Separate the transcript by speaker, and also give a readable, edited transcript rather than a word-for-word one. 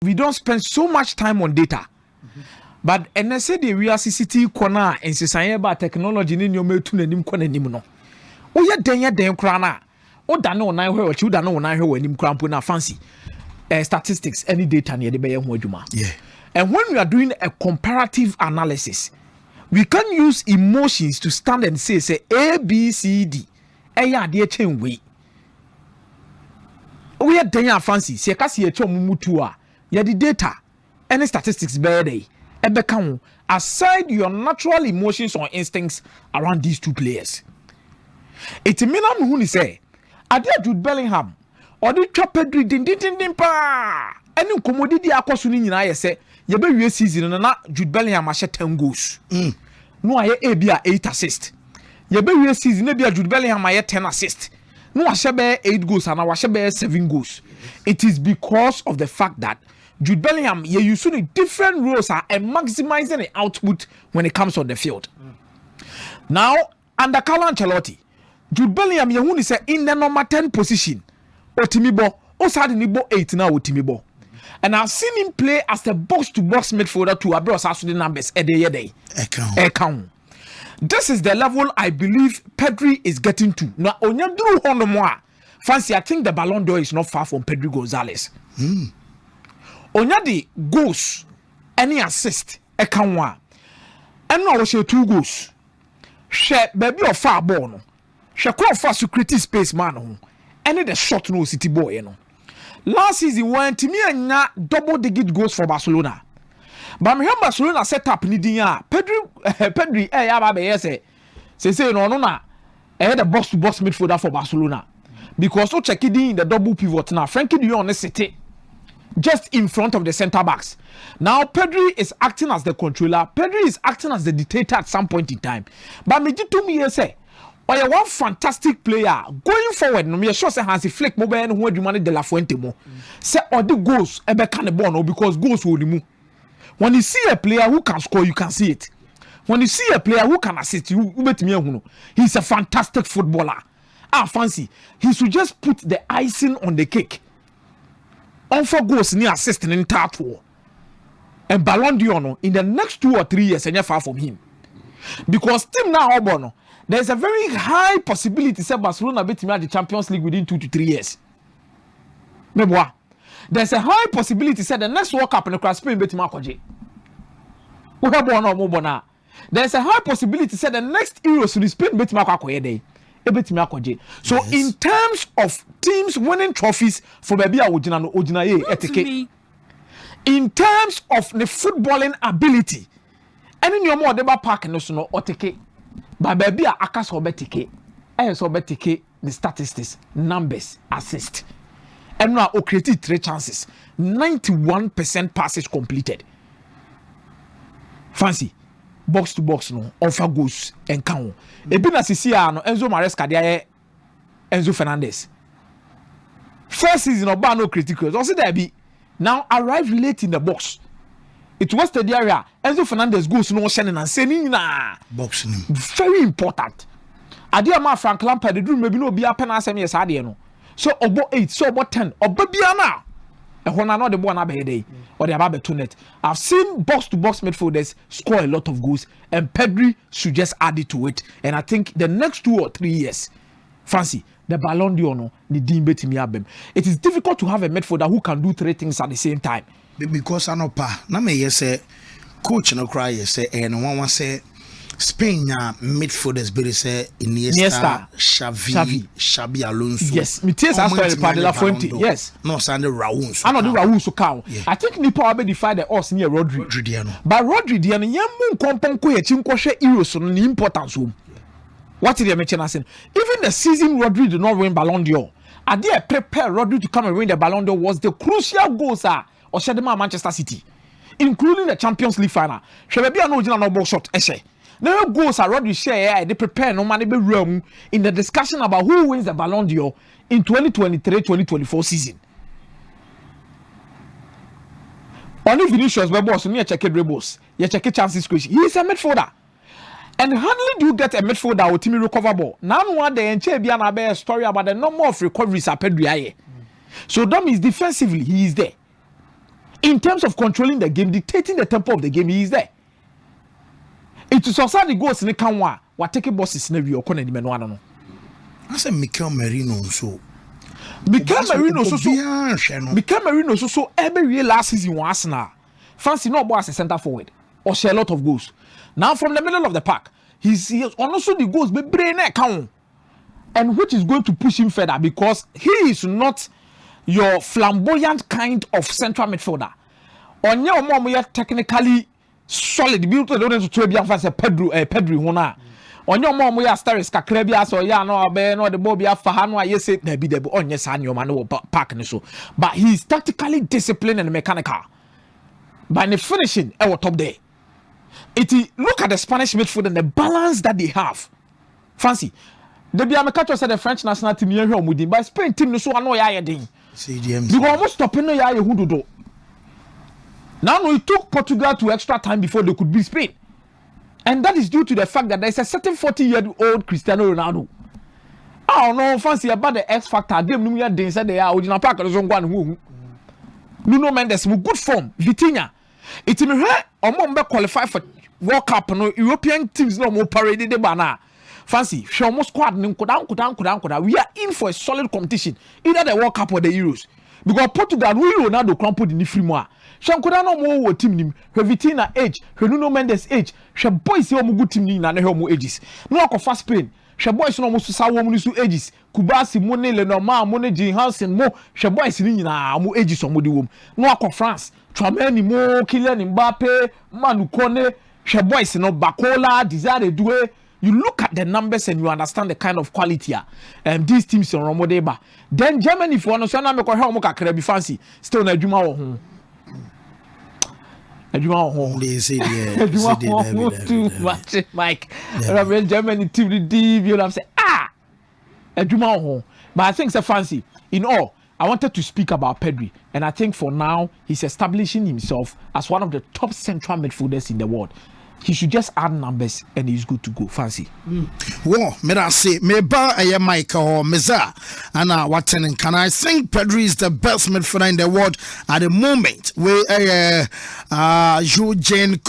Speaker 1: we don't spend so much time on data. But and I said the real CCTV corner and say about technology in your me to nim corner no. Oh yeah, den krana. Oh da no nine where you da no nine where nim krampo na fancy. Statistics, any data near the bayer hojuma.
Speaker 2: Yeah.
Speaker 1: And when we are doing a comparative analysis, we can use emotions to stand and say A, B, C, D. Eya de chain way. We are den fancy. Se kasi ye chom mutua. Ya the data. Any statistics bear day. Aside your natural emotions or instincts around these two players. It's a minimum who say, I did Jude Bellingham or the Pedri din pa. Any commodity akosuni na say, ye be season na Jude Bellingham ma 10 goals. No aye ebia 8 assists. Ye be season ebia Jude Bellingham ma 10 assists. No ashebe 8 goals and ashebe 7 goals. It is because of the fact that Jude Bellingham, you're using different roles and maximizing the output when it comes on the field. Now, under Carlo Ancelotti, Jude Bellingham, you say in the number 10 position. Otimibo, Osadi Nibo 8 now Otimibo. And I've seen him play as the box-to-box midfielder to abroad the numbers a day. Account. This is the level I believe Pedri is getting to. Now, Onyandru Honomoa, fancy, I think the Ballon d'Or is not far from Pedri Gonzalez. Onyadi goals, any assist, ekanwa. And now we 2 goals. She baby of far born. She call for security space man. Any the shot no city boy, you know. Last season when Timmy double-digit goals for Barcelona. But me Barcelona set up ni dinya. Pedri ya say no na. The box-to-box midfielder for Barcelona. Because so check it in the double pivot now. Frankie de Jong city. Just in front of the center backs. Now Pedri is acting as the controller. Pedri is acting as the dictator at some point in time. But me to me say, oh, one fantastic player going forward. No, me sure say Hansi Flick mobile and who do manage De La Fuente mo. Say all the goals ebe can born because goals will remove. When you see a player who can score, you can see it. When you see a player who can assist, you bet me he's a fantastic footballer. Fancy. He should just put the icing on the cake. On for goals near assisting in Tato. And Ballon d'Or in the next 2 or 3 years, and you're far from him. Because team now, Obono, there's a very high possibility that Barcelona beat me at the Champions League within 2 to 3 years. Meboa. There's a high possibility that the next World Cup in the class Spain beat me at there's a high possibility that the next Euros in Spain beat me at so yes. In terms of teams winning trophies for baby etike. In terms of the footballing ability, any new more deba park no so no otike. But baby akas obetike. Obetike the statistics, numbers, assist. And now created 3 chances. 91% passes completed. Fancy. Box to box no offer goals and count. Ebina Sisia no Enzo Maresca dia Enzo Fernandez. First season of no critical. Also there be now arrive late in the box. It was the area Enzo Fernandez goes no shining and saying na
Speaker 2: boxing.
Speaker 1: Very important. Adia ma Frank Lampard the dream maybe no be a pen asem yes ade no. So obo 8, so obo 10, obo bia na. Not the one or the Ababe net. I've seen box-to-box midfielders score a lot of goals, and Pedri should just add it to it. And I think the next 2 or 3 years, fancy the Ballon d'Or, the Dimbe Timiabem. It is difficult to have a midfielder who can do 3 things at the same time.
Speaker 2: Because I know pa, na me say coach no cry say and one say Spain midfielders be say Iniesta, Xavi Alonso.
Speaker 1: Yes, me tell us for De La Fuente. Yes.
Speaker 2: No, Sande Raul.
Speaker 1: I know the Raul so count. I think Nipa be defy the us near Rodri. But Rodri Diano yamu kompon ko ye chinko hwe Euros no the importance home. What did you mention as in? Even the season Rodri did not win Ballon d'Or. Ade prepare Rodri to come and win the Ballon d'Or was the crucial goals or Shadema Manchester City, including the Champions League final. Shebebi no original no box shot eshe. Now goals are already share they prepare no money be room in the discussion about who wins the Ballon d'Or in 2023-2024 season. Only Vinicius be boss me check dribbles, you check chances creation. He is a midfielder. And hardly do you get a midfielder with team recover ball. Now one day and be a story about the number of recoveries at Pedri. So that means defensively he is there. In terms of controlling the game, dictating the tempo of the game, he is there. It is also the goals in the Kanwa. What take bosses never your corner in no.
Speaker 2: I said Mikel Merino so.
Speaker 1: Mikel Merino so every year last season was Arsenal. Fancy no boy as a centre forward or share a lot of goals. Now from the middle of the park, he's also the goals be brain count. And which is going to push him further because he is not your flamboyant kind of central midfielder. On your mom, we are technically solid. Beautiful, don't to trade Pedri, Hona. On your mom, we are stars, Kakrebia, so ya no, no, the Bobia Fahano, yes, it may be the on yes, and your man park and so. But he's tactically disciplined and mechanical. By the finishing, our top there. Look at the Spanish midfield and the balance that they have. Fancy. The Biamakato said the French national team here with him, but Spain team so I know ya ding. Because almost stopping no ya who do. Now it took Portugal to extra time before they could beat Spain. And that is due to the fact that there's a certain 40-year-old Cristiano Ronaldo. Oh no, fancy about the X Factor game. No, they said they are original park of the Nuno Mendes, good form. Vitinha. It's in her or more qualify for World Cup. No European teams no more paraded the banner. Fancy, she almost squad. We are in for a solid competition, either the World Cup or the Euros. Because Portugal, we Ronaldo crumpled in the free more. Shankoda no more team nim. Her Vitina age, her Nuno Mendes age. She boys no good team nim na her more ages. No ako fast Spain. She boys no more sa woman su ages. Kubasi Mone Lenormand, Mone Jean Hansen mo. She boys ni na more ages on modi wom. No ako France. Trameni mo, Kylian Mbappe, Manu Kone. She boys no Bakola, Desire Doué. You look at the numbers and you understand the kind of quality these teams on Romodeba. Then Germany, for one, so now make how much can be fancy. Still na Juma home. Juma home. They say too much, Mike. Germany team the deep. You'll have said Juma home. But I think it's a fancy. In all, I wanted to speak about Pedri, and I think for now he's establishing himself as one of the top central midfielders in the world. He should just add numbers and he's good to go. Fancy.
Speaker 2: Well, me that say me ba a Michael or Meza and what can I think Pedri is the best midfielder in the world at the moment. We Jude